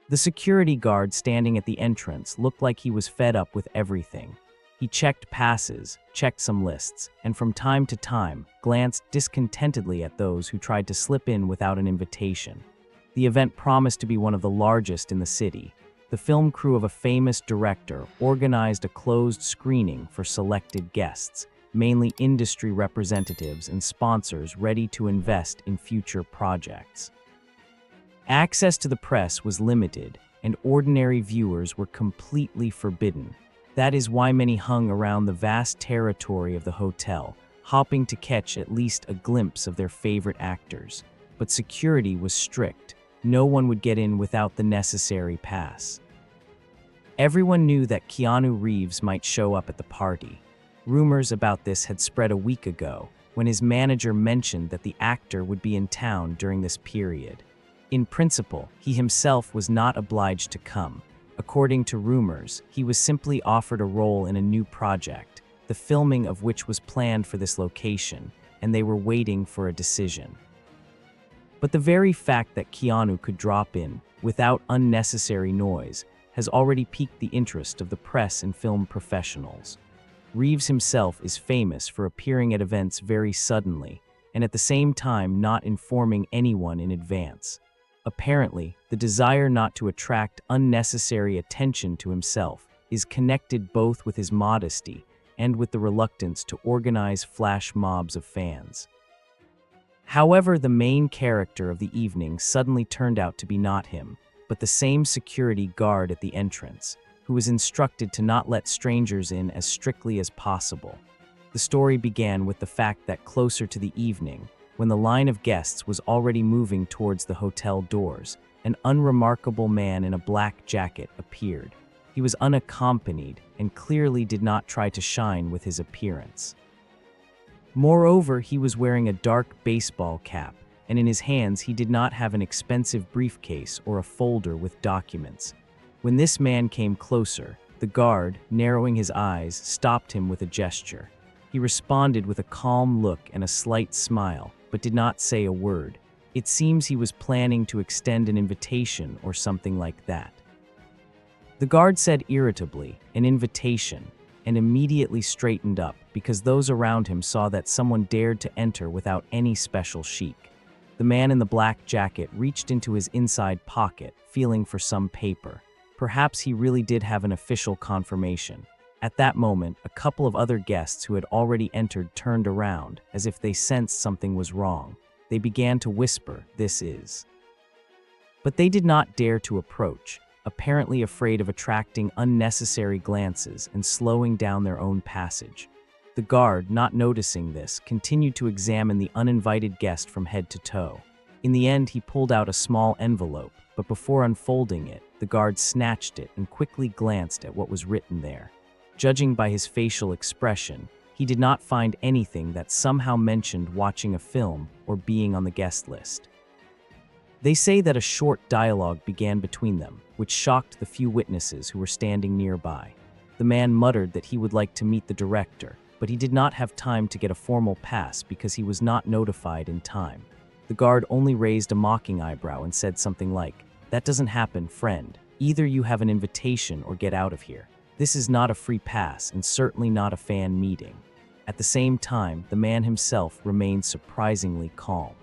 The security guard standing at the entrance looked like he was fed up with everything. He checked passes, checked some lists, and from time to time, glanced discontentedly at those who tried to slip in without an invitation. The event promised to be one of the largest in the city. The film crew of a famous director organized a closed screening for selected guests, mainly industry representatives and sponsors ready to invest in future projects. Access to the press was limited, and ordinary viewers were completely forbidden. That is why many hung around the vast territory of the hotel, hoping to catch at least a glimpse of their favorite actors. But security was strict. No one would get in without the necessary pass. Everyone knew that Keanu Reeves might show up at the party. Rumors about this had spread a week ago, when his manager mentioned that the actor would be in town during this period. In principle, he himself was not obliged to come. According to rumors, he was simply offered a role in a new project, the filming of which was planned for this location, and they were waiting for a decision. But the very fact that Keanu could drop in, without unnecessary noise, has already piqued the interest of the press and film professionals. Reeves himself is famous for appearing at events very suddenly, and at the same time not informing anyone in advance. Apparently, the desire not to attract unnecessary attention to himself is connected both with his modesty and with the reluctance to organize flash mobs of fans. However, the main character of the evening suddenly turned out to be not him, but the same security guard at the entrance, who was instructed to not let strangers in as strictly as possible. The story began with the fact that closer to the evening, when the line of guests was already moving towards the hotel doors, an unremarkable man in a black jacket appeared. He was unaccompanied and clearly did not try to shine with his appearance. Moreover, he was wearing a dark baseball cap, and in his hands he did not have an expensive briefcase or a folder with documents. When this man came closer, the guard, narrowing his eyes, stopped him with a gesture. He responded with a calm look and a slight smile, but did not say a word. It seems he was planning to extend an invitation or something like that. The guard said irritably, "An invitation," and immediately straightened up because those around him saw that someone dared to enter without any special chic. The man in the black jacket reached into his inside pocket, feeling for some paper. Perhaps he really did have an official confirmation. At that moment, a couple of other guests who had already entered turned around, as if they sensed something was wrong. They began to whisper, "This is." But they did not dare to approach, apparently afraid of attracting unnecessary glances and slowing down their own passage. The guard, not noticing this, continued to examine the uninvited guest from head to toe. In the end, he pulled out a small envelope, but before unfolding it, the guard snatched it and quickly glanced at what was written there. Judging by his facial expression, he did not find anything that somehow mentioned watching a film or being on the guest list. They say that a short dialogue began between them, which shocked the few witnesses who were standing nearby. The man muttered that he would like to meet the director, but he did not have time to get a formal pass because he was not notified in time. The guard only raised a mocking eyebrow and said something like, "That doesn't happen, friend. Either you have an invitation or get out of here. This is not a free pass and certainly not a fan meeting." At the same time, the man himself remained surprisingly calm.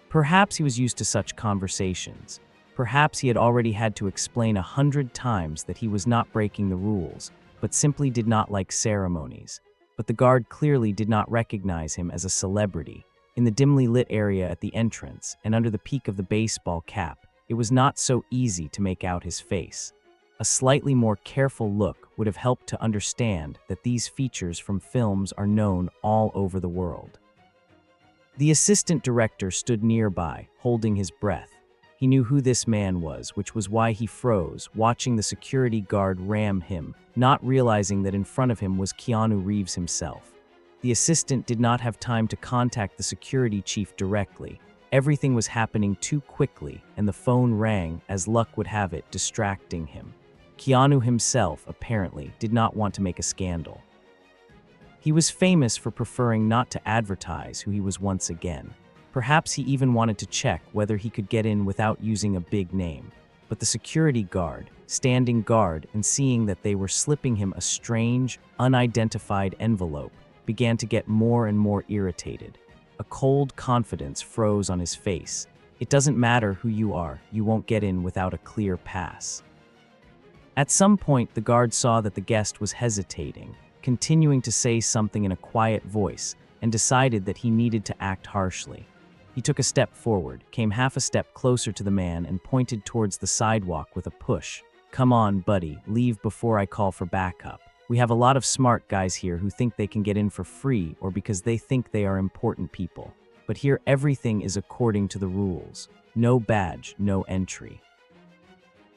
Perhaps he was used to such conversations. Perhaps he had already had to explain 100 times that he was not breaking the rules, but simply did not like ceremonies. But the guard clearly did not recognize him as a celebrity. In the dimly lit area at the entrance, and under the peak of the baseball cap, it was not so easy to make out his face. A slightly more careful look would have helped to understand that these features from films are known all over the world. The assistant director stood nearby, holding his breath. He knew who this man was, which was why he froze, watching the security guard ram him, not realizing that in front of him was Keanu Reeves himself. The assistant did not have time to contact the security chief directly. Everything was happening too quickly, and the phone rang, as luck would have it, distracting him. Keanu himself, apparently, did not want to make a scandal. He was famous for preferring not to advertise who he was once again. Perhaps he even wanted to check whether he could get in without using a big name. but the security guard, standing guard and seeing that they were slipping him a strange, unidentified envelope, began to get more and more irritated. A cold confidence froze on his face. It doesn't matter who you are, you won't get in without a clear pass. At some point, the guard saw that the guest was hesitating, continuing to say something in a quiet voice, and decided that he needed to act harshly. He took a step forward, came half a step closer to the man, and pointed towards the sidewalk with a push. "Come on, buddy, leave before I call for backup. We have a lot of smart guys here who think they can get in for free or because they think they are important people. But here everything is according to the rules. No badge, no entry."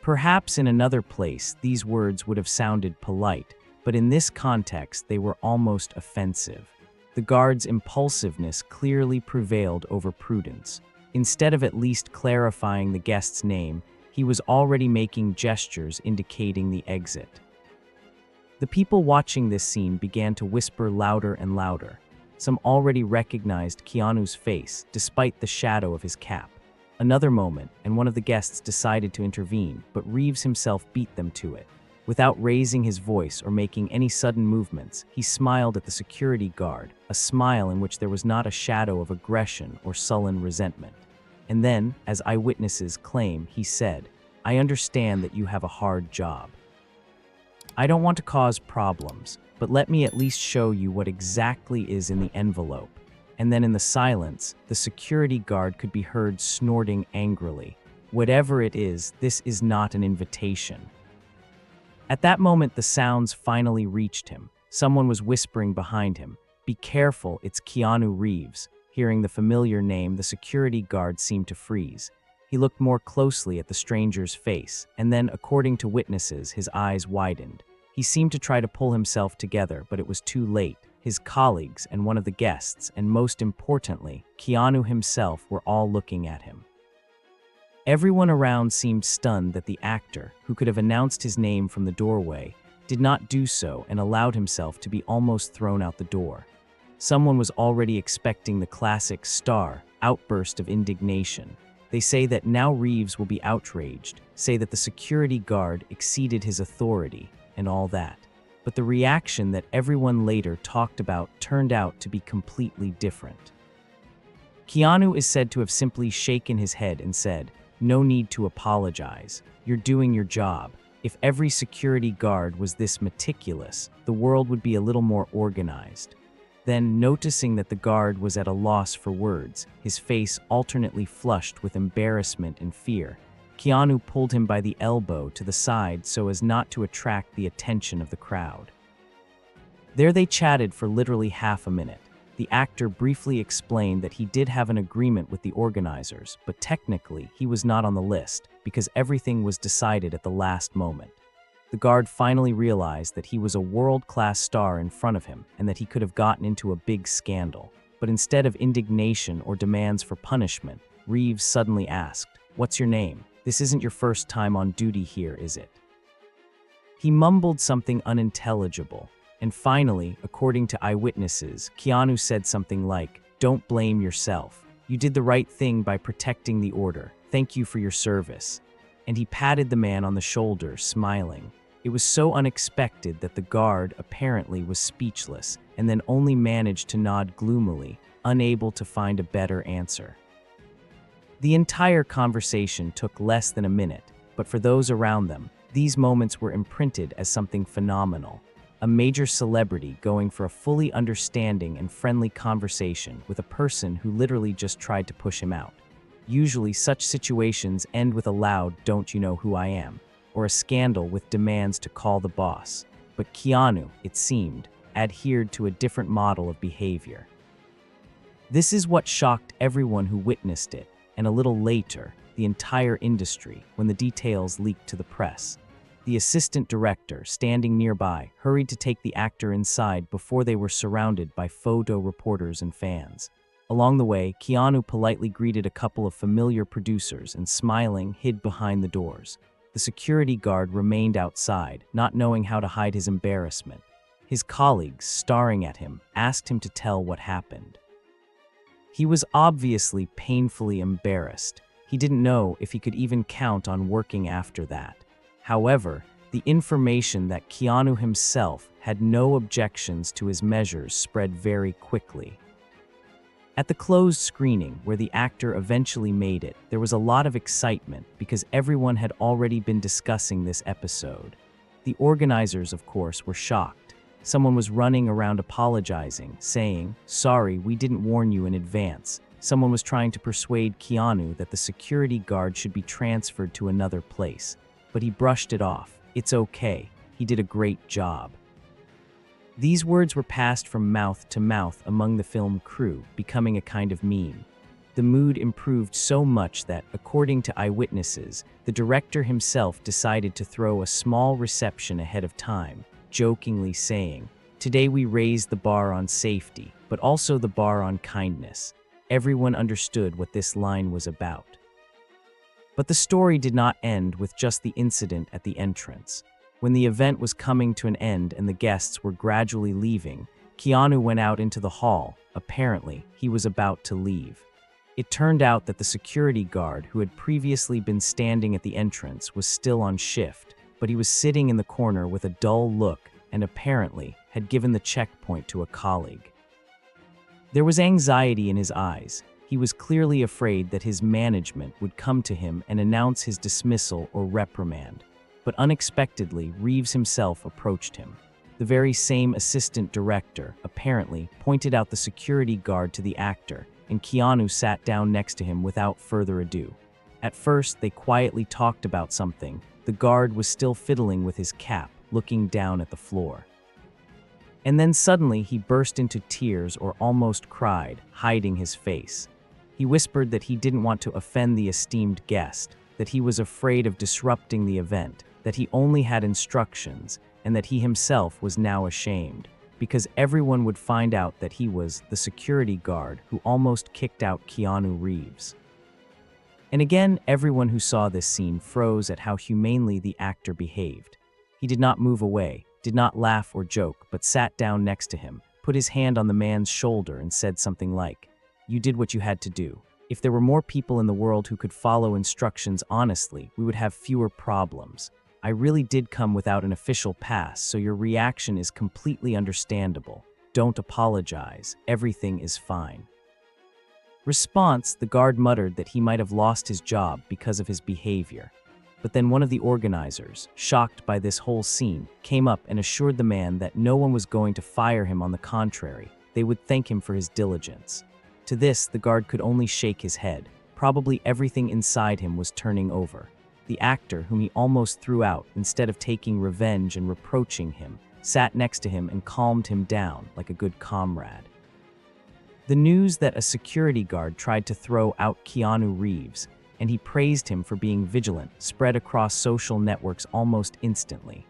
Perhaps in another place these words would have sounded polite, but in this context they were almost offensive. The guard's impulsiveness clearly prevailed over prudence. Instead of at least clarifying the guest's name, he was already making gestures indicating the exit. The people watching this scene began to whisper louder and louder. Some already recognized Keanu's face, despite the shadow of his cap. Another moment, and one of the guests decided to intervene, but Reeves himself beat them to it. Without raising his voice or making any sudden movements, he smiled at the security guard, a smile in which there was not a shadow of aggression or sullen resentment. And then, as eyewitnesses claim, he said, "I understand that you have a hard job. I don't want to cause problems, but let me at least show you what exactly is in the envelope." And then in the silence, the security guard could be heard snorting angrily. "Whatever it is, this is not an invitation." At that moment, the sounds finally reached him. Someone was whispering behind him, "Be careful, it's Keanu Reeves." Hearing the familiar name, the security guard seemed to freeze. He looked more closely at the stranger's face, and then, according to witnesses, his eyes widened. He seemed to try to pull himself together, but it was too late. His colleagues and one of the guests, and most importantly, Keanu himself, were all looking at him. Everyone around seemed stunned that the actor, who could have announced his name from the doorway, did not do so and allowed himself to be almost thrown out the door. Someone was already expecting the classic star outburst of indignation. They say that now Reeves will be outraged, say that the security guard exceeded his authority, and all that. But the reaction that everyone later talked about turned out to be completely different. Keanu is said to have simply shaken his head and said, "No need to apologize. You're doing your job. If every security guard was this meticulous, the world would be a little more organized." Then, noticing that the guard was at a loss for words, his face alternately flushed with embarrassment and fear, Keanu pulled him by the elbow to the side so as not to attract the attention of the crowd. There they chatted for literally half a minute. The actor briefly explained that he did have an agreement with the organizers, but technically he was not on the list because everything was decided at the last moment. The guard finally realized that he was a world-class star in front of him and that he could have gotten into a big scandal. But instead of indignation or demands for punishment, Reeves suddenly asked, "What's your name? This isn't your first time on duty here, is it?" He mumbled something unintelligible, and finally, according to eyewitnesses, Keanu said something like, "Don't blame yourself. You did the right thing by protecting the order. Thank you for your service." And he patted the man on the shoulder, smiling. It was so unexpected that the guard apparently was speechless, and then only managed to nod gloomily, unable to find a better answer. The entire conversation took less than a minute, but for those around them, these moments were imprinted as something phenomenal. A major celebrity going for a fully understanding and friendly conversation with a person who literally just tried to push him out. Usually such situations end with a loud "Don't you know who I am?" or a scandal with demands to call the boss. But Keanu, it seemed, adhered to a different model of behavior. This is what shocked everyone who witnessed it, and a little later, the entire industry, when the details leaked to the press. The assistant director, standing nearby, hurried to take the actor inside before they were surrounded by photo reporters and fans. Along the way, Keanu politely greeted a couple of familiar producers and, smiling, hid behind the doors. The security guard remained outside, not knowing how to hide his embarrassment. His colleagues, staring at him, asked him to tell what happened. He was obviously painfully embarrassed. He didn't know if he could even count on working after that. However, the information that Keanu himself had no objections to his measures spread very quickly. At the closed screening, where the actor eventually made it, there was a lot of excitement because everyone had already been discussing this episode. The organizers, of course, were shocked. Someone was running around apologizing, saying, "Sorry, we didn't warn you in advance." Someone was trying to persuade Keanu that the security guard should be transferred to another place, but he brushed it off. "It's okay. He did a great job." These words were passed from mouth to mouth among the film crew, becoming a kind of meme. The mood improved so much that, according to eyewitnesses, the director himself decided to throw a small reception ahead of time, jokingly saying, "Today we raised the bar on safety, but also the bar on kindness." Everyone understood what this line was about. But the story did not end with just the incident at the entrance. When the event was coming to an end and the guests were gradually leaving, Keanu went out into the hall. Apparently, he was about to leave. It turned out that the security guard who had previously been standing at the entrance was still on shift, but he was sitting in the corner with a dull look and apparently had given the checkpoint to a colleague. There was anxiety in his eyes. He was clearly afraid that his management would come to him and announce his dismissal or reprimand. But unexpectedly, Reeves himself approached him. The very same assistant director, apparently, pointed out the security guard to the actor, and Keanu sat down next to him without further ado. At first, they quietly talked about something. The guard was still fiddling with his cap, looking down at the floor. And then suddenly he burst into tears or almost cried, hiding his face. He whispered that he didn't want to offend the esteemed guest, that he was afraid of disrupting the event, that he only had instructions, and that he himself was now ashamed, because everyone would find out that he was the security guard who almost kicked out Keanu Reeves. And again, everyone who saw this scene froze at how humanely the actor behaved. He did not move away, did not laugh or joke, but sat down next to him, put his hand on the man's shoulder and said something like, "You did what you had to do. If there were more people in the world who could follow instructions honestly, we would have fewer problems. I really did come without an official pass, so your reaction is completely understandable. Don't apologize. Everything is fine." Response: the guard muttered that he might have lost his job because of his behavior. But then one of the organizers, shocked by this whole scene, came up and assured the man that no one was going to fire him. On the contrary, they would thank him for his diligence. To this, the guard could only shake his head. Probably everything inside him was turning over. The actor, whom he almost threw out, instead of taking revenge and reproaching him, sat next to him and calmed him down like a good comrade. The news that a security guard tried to throw out Keanu Reeves, and he praised him for being vigilant, spread across social networks almost instantly.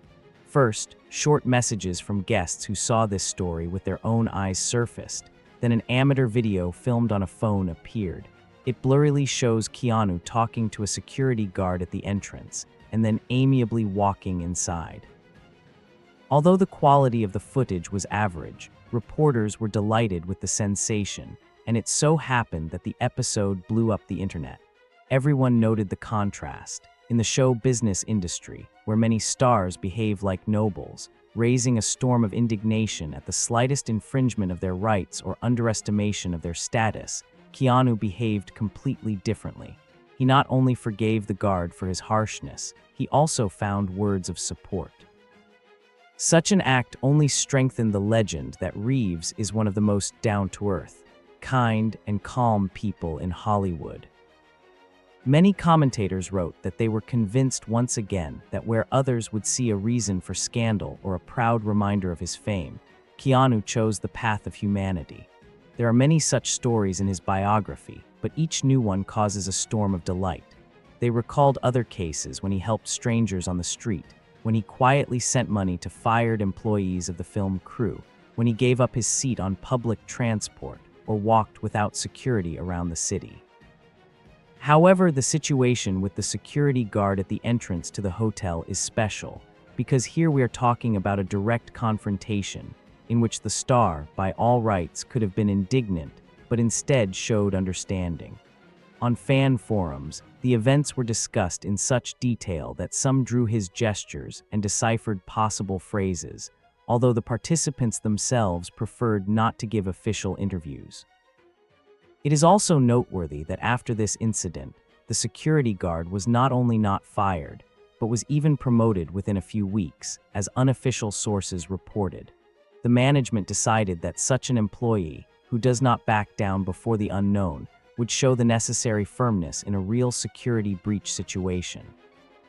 First, short messages from guests who saw this story with their own eyes surfaced. Then an amateur video filmed on a phone appeared. It blurrily shows Keanu talking to a security guard at the entrance, and then amiably walking inside. Although the quality of the footage was average, reporters were delighted with the sensation, and it so happened that the episode blew up the internet. Everyone noted the contrast. In the show business industry, where many stars behave like nobles, raising a storm of indignation at the slightest infringement of their rights or underestimation of their status, Keanu behaved completely differently. He not only forgave the guard for his harshness, he also found words of support. Such an act only strengthened the legend that Reeves is one of the most down-to-earth, kind, and calm people in Hollywood. Many commentators wrote that they were convinced once again that where others would see a reason for scandal or a proud reminder of his fame, Keanu chose the path of humanity. There are many such stories in his biography, but each new one causes a storm of delight. They recalled other cases when he helped strangers on the street, when he quietly sent money to fired employees of the film crew, when he gave up his seat on public transport, or walked without security around the city. However, the situation with the security guard at the entrance to the hotel is special, because here we are talking about a direct confrontation, in which the star, by all rights, could have been indignant, but instead showed understanding. On fan forums, the events were discussed in such detail that some drew his gestures and deciphered possible phrases, although the participants themselves preferred not to give official interviews. It is also noteworthy that after this incident, the security guard was not only not fired, but was even promoted within a few weeks, as unofficial sources reported. The management decided that such an employee, who does not back down before the unknown, would show the necessary firmness in a real security breach situation.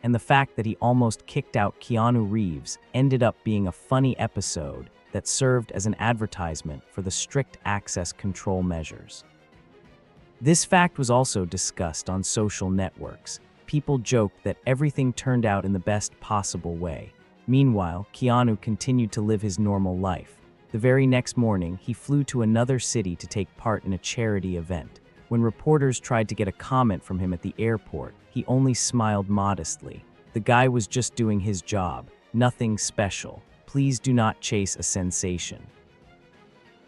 And the fact that he almost kicked out Keanu Reeves ended up being a funny episode that served as an advertisement for the strict access control measures. This fact was also discussed on social networks. People joked that everything turned out in the best possible way. Meanwhile, Keanu continued to live his normal life. The very next morning, he flew to another city to take part in a charity event. When reporters tried to get a comment from him at the airport, he only smiled modestly. The guy was just doing his job, nothing special. Please do not chase a sensation.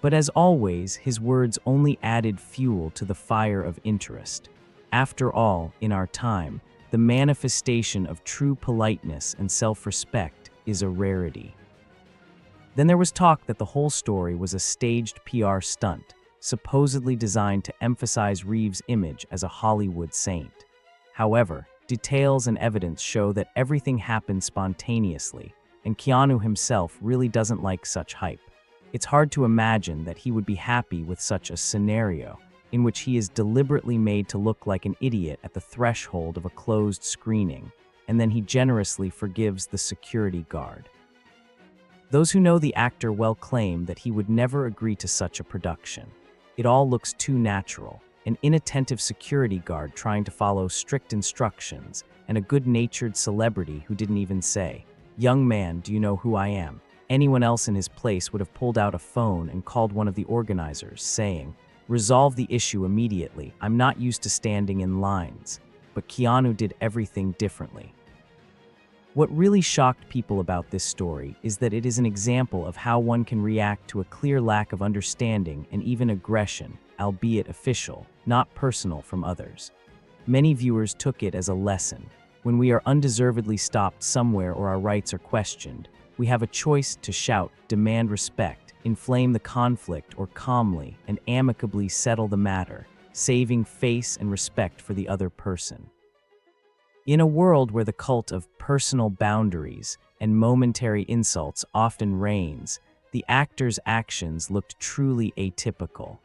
But as always, his words only added fuel to the fire of interest. After all, in our time, the manifestation of true politeness and self-respect is a rarity. Then there was talk that the whole story was a staged PR stunt, supposedly designed to emphasize Reeves' image as a Hollywood saint. However, details and evidence show that everything happened spontaneously, and Keanu himself really doesn't like such hype. It's hard to imagine that he would be happy with such a scenario, in which he is deliberately made to look like an idiot at the threshold of a closed screening, and then he generously forgives the security guard. Those who know the actor well claim that he would never agree to such a production. It all looks too natural, an inattentive security guard trying to follow strict instructions, and a good-natured celebrity who didn't even say, "Young man, do you know who I am?" Anyone else in his place would have pulled out a phone and called one of the organizers, saying, "Resolve the issue immediately. I'm not used to standing in lines." But Keanu did everything differently. What really shocked people about this story is that it is an example of how one can react to a clear lack of understanding and even aggression, albeit official, not personal, from others. Many viewers took it as a lesson. When we are undeservedly stopped somewhere or our rights are questioned, we have a choice to shout, demand respect, inflame the conflict, or calmly and amicably settle the matter, saving face and respect for the other person. In a world where the cult of personal boundaries and momentary insults often reigns, the actor's actions looked truly atypical.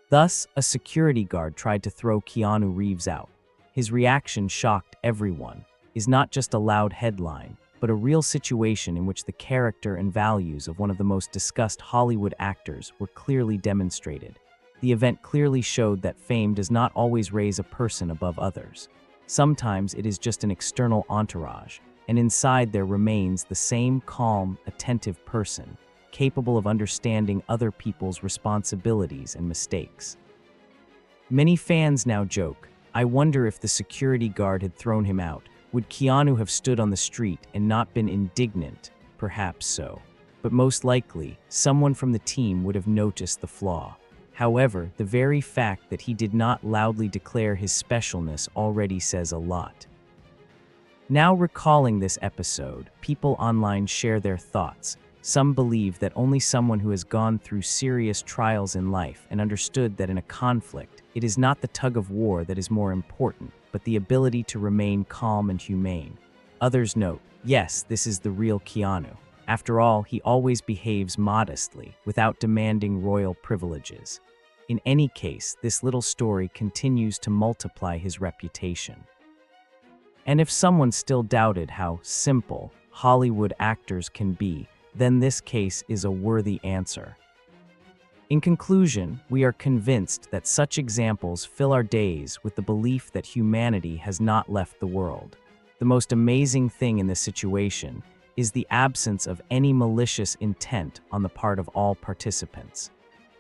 Thus, a security guard tried to throw Keanu Reeves out. His reaction shocked everyone, is not just a loud headline, but a real situation in which the character and values of one of the most discussed Hollywood actors were clearly demonstrated. The event clearly showed that fame does not always raise a person above others. Sometimes it is just an external entourage, and inside there remains the same calm, attentive person, capable of understanding other people's responsibilities and mistakes. Many fans now joke, "I wonder if the security guard had thrown him out. Would Keanu have stood on the street and not been indignant?" Perhaps so. But most likely, someone from the team would have noticed the flaw. However, the very fact that he did not loudly declare his specialness already says a lot. Now recalling this episode, people online share their thoughts. Some believe that only someone who has gone through serious trials in life and understood that in a conflict, it is not the tug of war that is more important, but the ability to remain calm and humane. Others note, yes, this is the real Keanu. After all, he always behaves modestly, without demanding royal privileges. In any case, this little story continues to multiply his reputation. And if someone still doubted how simple Hollywood actors can be, then this case is a worthy answer. In conclusion, we are convinced that such examples fill our days with the belief that humanity has not left the world. The most amazing thing in this situation is the absence of any malicious intent on the part of all participants.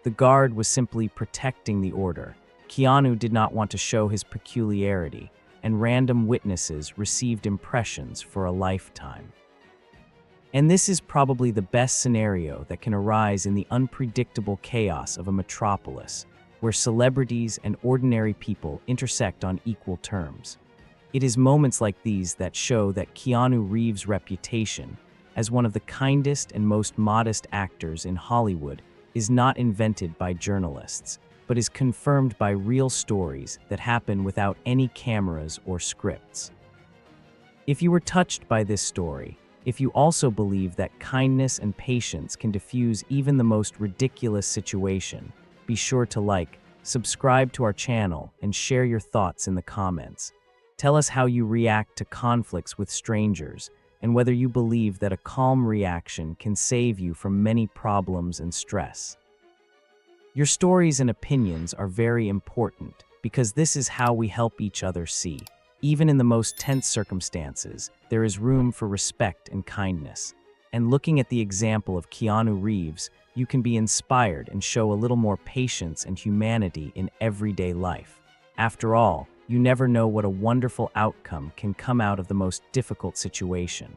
The guard was simply protecting the order. Keanu did not want to show his peculiarity, and random witnesses received impressions for a lifetime. And this is probably the best scenario that can arise in the unpredictable chaos of a metropolis. where celebrities and ordinary people intersect on equal terms. It is moments like these that show that Keanu Reeves' reputation as one of the kindest and most modest actors in Hollywood is not invented by journalists, but is confirmed by real stories that happen without any cameras or scripts. If you were touched by this story, if you also believe that kindness and patience can diffuse even the most ridiculous situation, be sure to like, subscribe to our channel, and share your thoughts in the comments. Tell us how you react to conflicts with strangers, and whether you believe that a calm reaction can save you from many problems and stress. Your stories and opinions are very important because this is how we help each other see. Even in the most tense circumstances, there is room for respect and kindness. And looking at the example of Keanu Reeves, you can be inspired and show a little more patience and humanity in everyday life. After all, you never know what a wonderful outcome can come out of the most difficult situation.